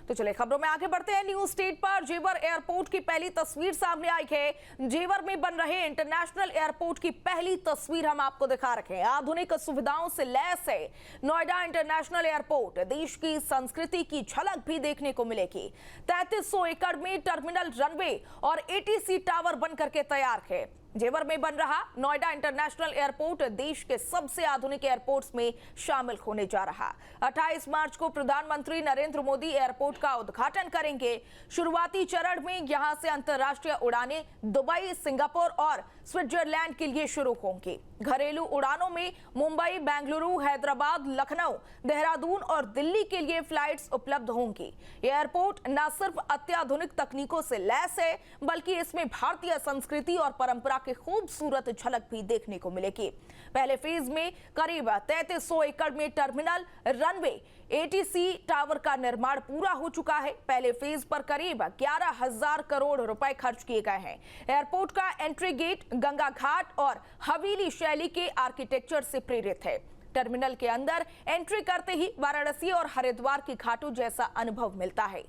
तो चलिए खबरों में आगे बढ़ते हैं। न्यूज स्टेट पर जेवर एयरपोर्ट की पहली तस्वीर सामने आई है। जेवर में बन रहे इंटरनेशनल एयरपोर्ट की पहली तस्वीर हम आपको दिखा रखे हैं। आधुनिक सुविधाओं से लैस है नोएडा इंटरनेशनल एयरपोर्ट। देश की संस्कृति की झलक भी देखने को मिलेगी। 3300 एकड़ में टर्मिनल, रनवे और एटीसी टावर बनकर के तैयार है। जेवर में बन रहा नोएडा इंटरनेशनल एयरपोर्ट देश के सबसे आधुनिक एयरपोर्ट्स में शामिल होने जा रहा। 28 मार्च को प्रधानमंत्री नरेंद्र मोदी एयरपोर्ट का उद्घाटन करेंगे। शुरुआती चरण में यहां से अंतर्राष्ट्रीय उड़ानें दुबई, सिंगापुर और स्विट्जरलैंड के लिए शुरू होंगी। घरेलू उड़ानों में मुंबई, बेंगलुरु, हैदराबाद, लखनऊ, देहरादून और दिल्ली के लिए फ्लाइट्स उपलब्ध होंगी। एयरपोर्ट न सिर्फ अत्याधुनिक तकनीकों से लैस है, बल्कि इसमें भारतीय संस्कृति और परंपरा की खूबसूरत झलक भी देखने को मिलेगी। पहले फेज में करीब 3300 एकड़ में टर्मिनल, रनवे, एटीसी टावर का निर्माण पूरा हो चुका है। पहले फेज पर करीब 11,000 करोड़ रुपए खर्च किए गए हैं। एयरपोर्ट का एंट्री गेट गंगा घाट और हवेली शैली के आर्किटेक्चर से प्रेरित है। टर्मिनल के अंदर एंट्री करते ही वाराणसी और हरिद्वार की घाटों जैसा अनुभव मिलता है।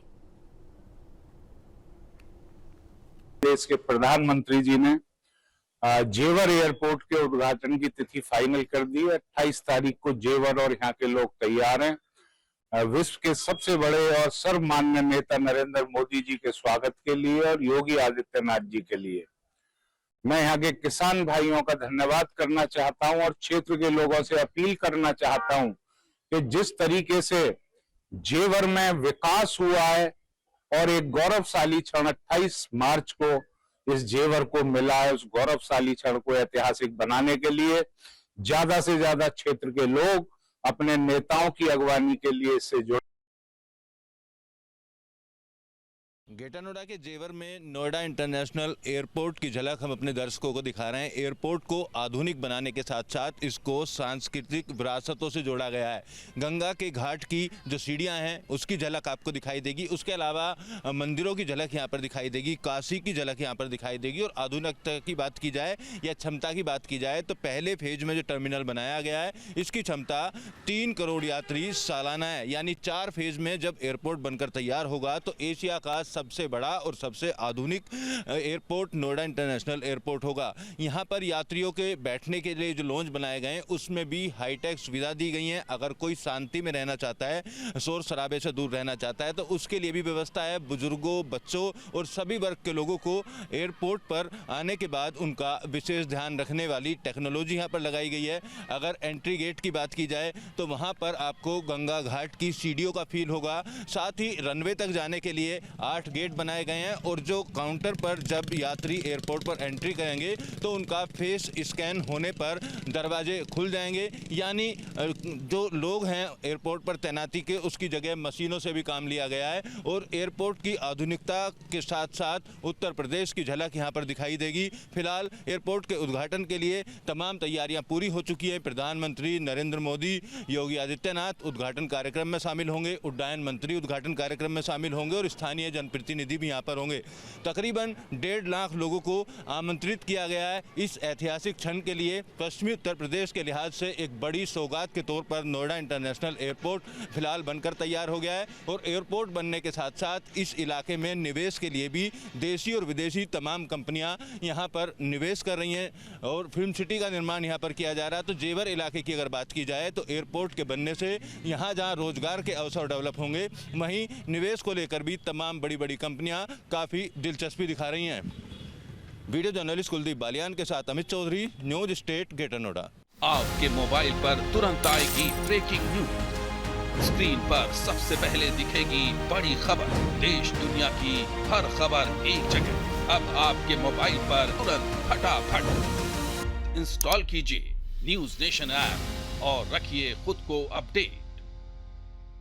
देश के प्रधानमंत्री जी ने जेवर एयरपोर्ट के उद्घाटन की तिथि फाइनल कर दी। 28 तारीख को जेवर और यहाँ के लोग तैयार हैं विश्व के सबसे बड़े और सर्वमान्य नेता नरेंद्र मोदी जी के स्वागत के लिए और योगी आदित्यनाथ जी के लिए। मैं यहाँ के किसान भाइयों का धन्यवाद करना चाहता हूँ और क्षेत्र के लोगों से अपील करना चाहता हूँ कि जिस तरीके से जेवर में विकास हुआ है और एक गौरवशाली क्षण 28 मार्च को इस जेवर को मिला है, उस गौरवशाली क्षण को ऐतिहासिक बनाने के लिए ज्यादा से ज्यादा क्षेत्र के लोग अपने नेताओं की अगवानी के लिए इससे जुड़े। ग्रेटर नोएडा के जेवर में नोएडा इंटरनेशनल एयरपोर्ट की झलक हम अपने दर्शकों को दिखा रहे हैं। एयरपोर्ट को आधुनिक बनाने के साथ साथ इसको सांस्कृतिक विरासतों से जोड़ा गया है। गंगा के घाट की जो सीढ़ियां हैं उसकी झलक आपको दिखाई देगी। उसके अलावा मंदिरों की झलक यहाँ पर दिखाई देगी, काशी की झलक यहाँ पर दिखाई देगी। और आधुनिकता की बात की जाए या क्षमता की बात की जाए तो पहले फेज में जो टर्मिनल बनाया गया है इसकी क्षमता 3 करोड़ यात्री सालाना है। यानी 4 फेज में जब एयरपोर्ट बनकर तैयार होगा तो एशिया का सबसे बड़ा और सबसे आधुनिक एयरपोर्ट नोएडा इंटरनेशनल एयरपोर्ट होगा। यहाँ पर यात्रियों के बैठने के लिए जो लॉन्च बनाए गए हैं उसमें भी हाईटेक सुविधा दी गई है। अगर कोई शांति में रहना चाहता है, शोर शराबे से दूर रहना चाहता है तो उसके लिए भी व्यवस्था है। बुजुर्गों, बच्चों और सभी वर्ग के लोगों को एयरपोर्ट पर आने के बाद उनका विशेष ध्यान रखने वाली टेक्नोलॉजी यहाँ पर लगाई गई है। अगर एंट्री गेट की बात की जाए तो वहाँ पर आपको गंगा घाट की सीढ़ियों का फील होगा। साथ ही रनवे तक जाने के लिए 8 गेट बनाए गए हैं और जो काउंटर पर जब यात्री एयरपोर्ट पर एंट्री करेंगे तो उनका फेस स्कैन होने पर दरवाजे खुल जाएंगे। यानी जो लोग हैं एयरपोर्ट पर तैनाती के उसकी जगह मशीनों से भी काम लिया गया है। और एयरपोर्ट की आधुनिकता के साथ साथ उत्तर प्रदेश की झलक यहाँ पर दिखाई देगी। फिलहाल एयरपोर्ट के उद्घाटन के लिए तमाम तैयारियां पूरी हो चुकी है। प्रधानमंत्री नरेंद्र मोदी, योगी आदित्यनाथ उद्घाटन कार्यक्रम में शामिल होंगे, उड्डयन मंत्री उद्घाटन कार्यक्रम में शामिल होंगे और स्थानीय जनप्रतिनिधि भी यहाँ पर होंगे। तकरीबन 1.5 लाख लोगों को आमंत्रित किया गया है इस ऐतिहासिक क्षण के लिए। पश्चिमी उत्तर प्रदेश के लिहाज से एक बड़ी सौगात के तौर पर नोएडा इंटरनेशनल एयरपोर्ट फिलहाल बनकर तैयार हो गया है। और एयरपोर्ट बनने के साथ साथ इस इलाके में निवेश के लिए भी देशी और विदेशी तमाम कंपनियां यहाँ पर निवेश कर रही हैं और फिल्म सिटी का निर्माण यहाँ पर किया जा रहा है। तो जेवर इलाके की अगर बात की जाए तो एयरपोर्ट के बनने से यहाँ जहाँ रोजगार के अवसर डेवलप होंगे, वहीं निवेश को लेकर भी तमाम बड़ी बड़ी कंपनियां काफ़ी दिलचस्पी दिखा रही हैं। वीडियो जर्नलिस्ट कुलदीप बालियान के साथ Amit Chaudhary, news state, greater Noida. आपके मोबाइल पर तुरंत आएगी ब्रेकिंग न्यूज। स्क्रीन पर सबसे पहले दिखेगी बड़ी खबर। देश दुनिया की हर खबर एक जगह। अब आपके मोबाइल पर तुरंत फटाफट इंस्टॉल कीजिए न्यूज नेशन ऐप और रखिए खुद को अपडेट।